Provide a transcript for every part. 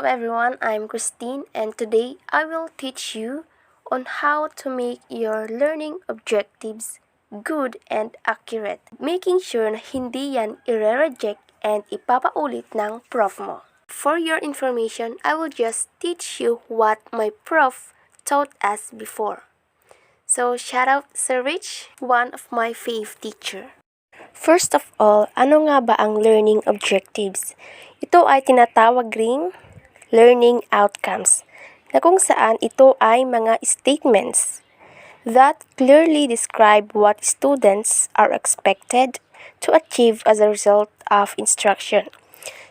everyone, I'm Christine and today I will teach you on how to make your learning objectives good and accurate, making sure na hindi yan i-reject and ipapaulit ng prof mo. For your information, I will just teach you what my prof taught us before. So, shout out Sir Rich, one of my fave teacher. First of all, ano nga ba ang learning objectives? Ito ay tinatawag ring learning outcomes, na kung saan ito ay mga statements that clearly describe what students are expected to achieve as a result of instruction.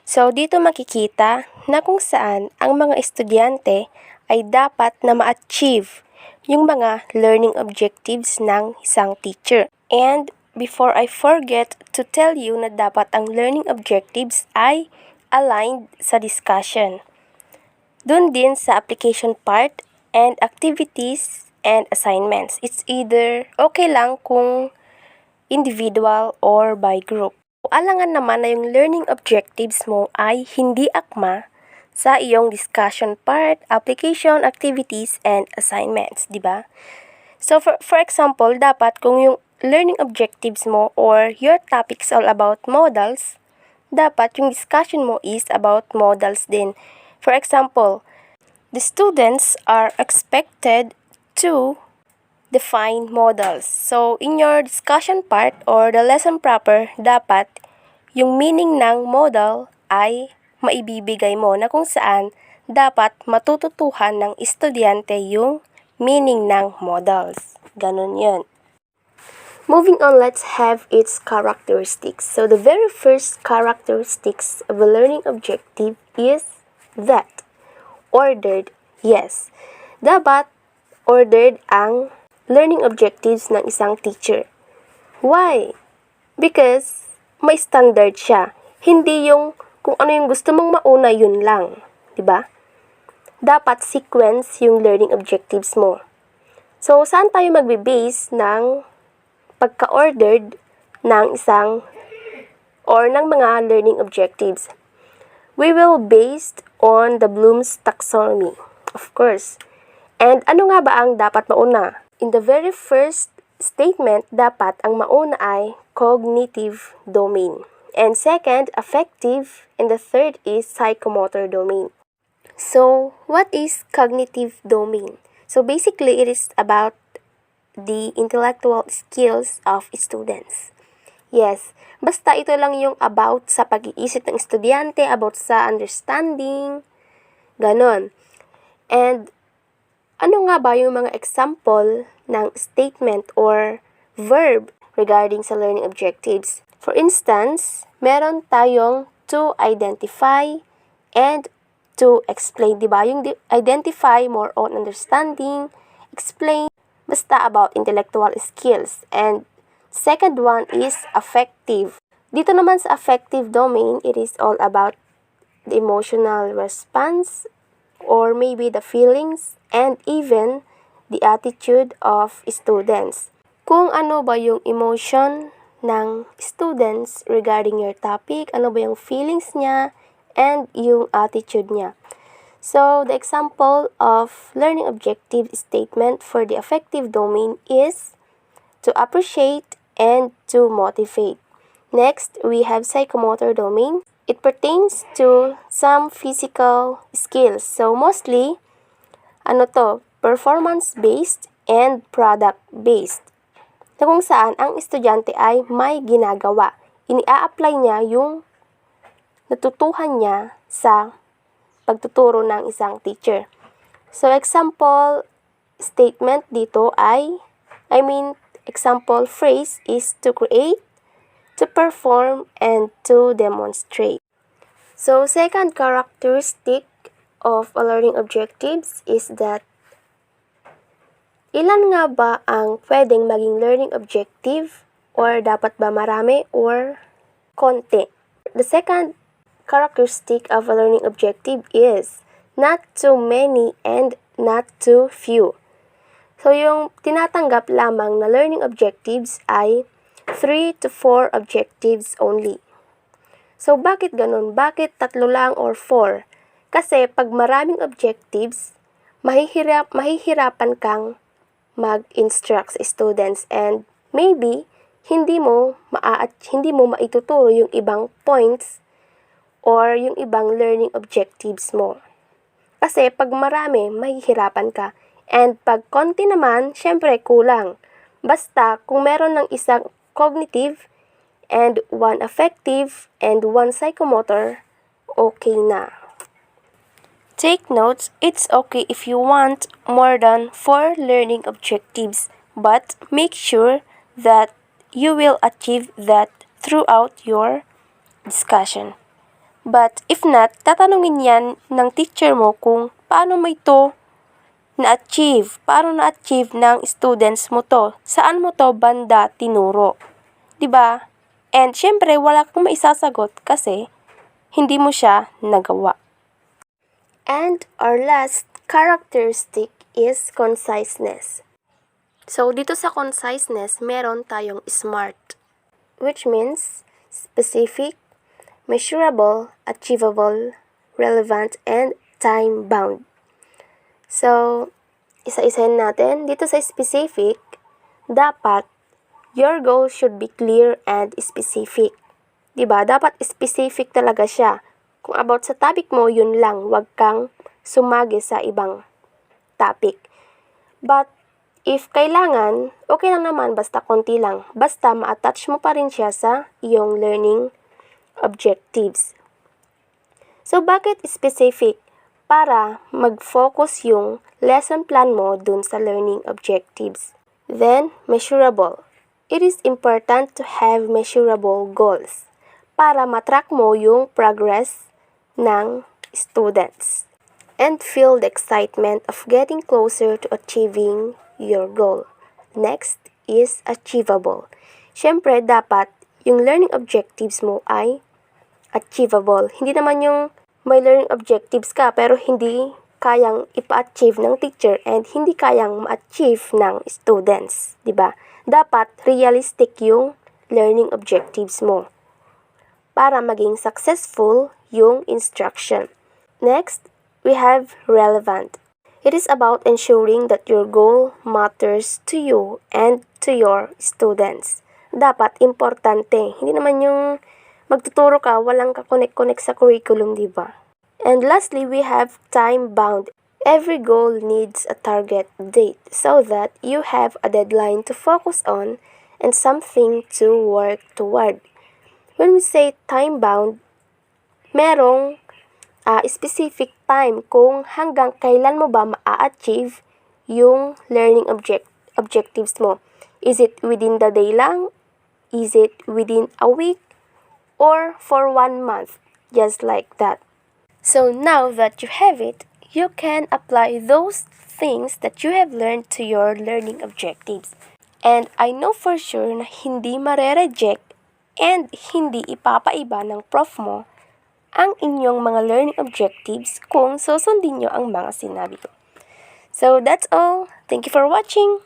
So, dito makikita na kung saan ang mga estudyante ay dapat na ma-achieve yung mga learning objectives ng isang teacher. And before I forget to tell you na dapat ang learning objectives ay aligned sa discussion. Doon din sa application part and activities and assignments. It's either okay lang kung individual or by group. Alangan naman na yung learning objectives mo ay hindi akma sa iyong discussion part, application, activities, and assignments, di ba? So, for example, dapat kung yung learning objectives mo or your topics all about modals, dapat yung discussion mo is about modals din. For example, the students are expected to define modals. So, in your discussion part or the lesson proper, dapat yung meaning ng modal ay maibibigay mo na kung saan dapat matututuhan ng estudyante yung meaning ng modals. Ganun yun. Moving on, let's have its characteristics. So, the very first characteristics of a learning objective is that ordered, yes. Dapat ordered ang learning objectives ng isang teacher. Why? Because may standard siya. Hindi yung kung ano yung gusto mong mauna, yun lang. Diba? Dapat sequence yung learning objectives mo. So, saan tayo magbe-base ng pagka-ordered ng isang or ng mga learning objectives? We will based on the Bloom's taxonomy, of course. And ano nga ba ang dapat mauna? In the very first statement, dapat ang mauna ay cognitive domain. And second, affective. And the third is psychomotor domain. So, what is cognitive domain? So, basically, it is about the intellectual skills of students. Yes, basta ito lang yung about sa pag-iisip ng estudyante, about sa understanding, ganon. And ano nga ba yung mga example ng statement or verb regarding sa learning objectives? For instance, meron tayong to identify and to explain, di ba? Yung identify, more on understanding, explain, basta about intellectual skills. And second one is affective. Dito naman sa affective domain, it is all about the emotional response or maybe the feelings and even the attitude of students. Kung ano ba yung emotion ng students regarding your topic, ano ba yung feelings niya and yung attitude niya. So, the example of learning objective statement for the affective domain is to appreciate and to motivate. Next, we have psychomotor domain. It pertains to some physical skills. So, mostly, performance-based and product-based. Na kung saan ang estudyante ay may ginagawa. Ini-apply niya yung natutuhan niya sa pagtuturo ng isang teacher. So, example statement dito example phrase is to create, to perform, and to demonstrate. So, second characteristic of a learning objectives is that ilan nga ba ang pwedeng maging learning objective or dapat ba marami or konti? The second characteristic of a learning objective is not too many and not too few. So, yung tinatanggap lamang na learning objectives ay 3 to 4 objectives only. So, bakit ganun? Bakit 3 lang or 4? Kasi pag maraming objectives, mahihirapan kang mag-instruct sa students and maybe hindi mo maituturo yung ibang points or yung ibang learning objectives mo. Kasi pag marami, mahihirapan ka. And pag konti naman, syempre kulang. Basta kung meron ng isang cognitive and one affective and one psychomotor, okay na. Take notes, it's okay if you want more than 4 learning objectives, but make sure that you will achieve that throughout your discussion. But if not, tatanungin yan ng teacher mo kung paano mo ito na-achieve, paano na-achieve ng students mo to, saan mo to banda tinuro. 'Di ba? And syempre, wala kang maisasagot kasi hindi mo siya nagawa. And our last characteristic is conciseness. So, dito sa conciseness, meron tayong SMART, which means specific, measurable, achievable, relevant, and time-bound. So, isa-isahin natin. Dito sa specific, dapat your goal should be clear and specific. Diba? Dapat specific talaga siya. Kung about sa topic mo, yun lang. Huwag kang sumagi sa ibang topic. But, if kailangan, okay lang naman, basta konti lang. Basta ma-attach mo pa rin siya sa iyong learning objectives. So, bakit specific? Para mag-focus yung lesson plan mo dun sa learning objectives. Then, measurable. It is important to have measurable goals para matrack mo yung progress ng students and feel the excitement of getting closer to achieving your goal. Next is achievable. Siyempre, dapat yung learning objectives mo ay achievable. Hindi naman yung may learning objectives ka pero hindi kayang ipa-achieve ng teacher and hindi kayang ma-achieve ng students, 'di ba? Dapat realistic yung learning objectives mo para maging successful yung instruction. Next, we have relevant. It is about ensuring that your goal matters to you and to your students. Dapat importante. Hindi naman yung magtuturo ka, walang ka-connect sa curriculum, di ba? And lastly, we have time-bound. Every goal needs a target date so that you have a deadline to focus on and something to work toward. When we say time-bound, merong specific time kung hanggang kailan mo ba ma-achieve yung learning objectives mo. Is it within the day lang? Is it within a week? Or for 1 month? Just like that. So now that you have it, you can apply those things that you have learned to your learning objectives. And I know for sure na hindi mare-reject and hindi ipapaiba ng prof mo ang inyong mga learning objectives kung susundin nyo ang mga sinabi ko. So that's all. Thank you for watching.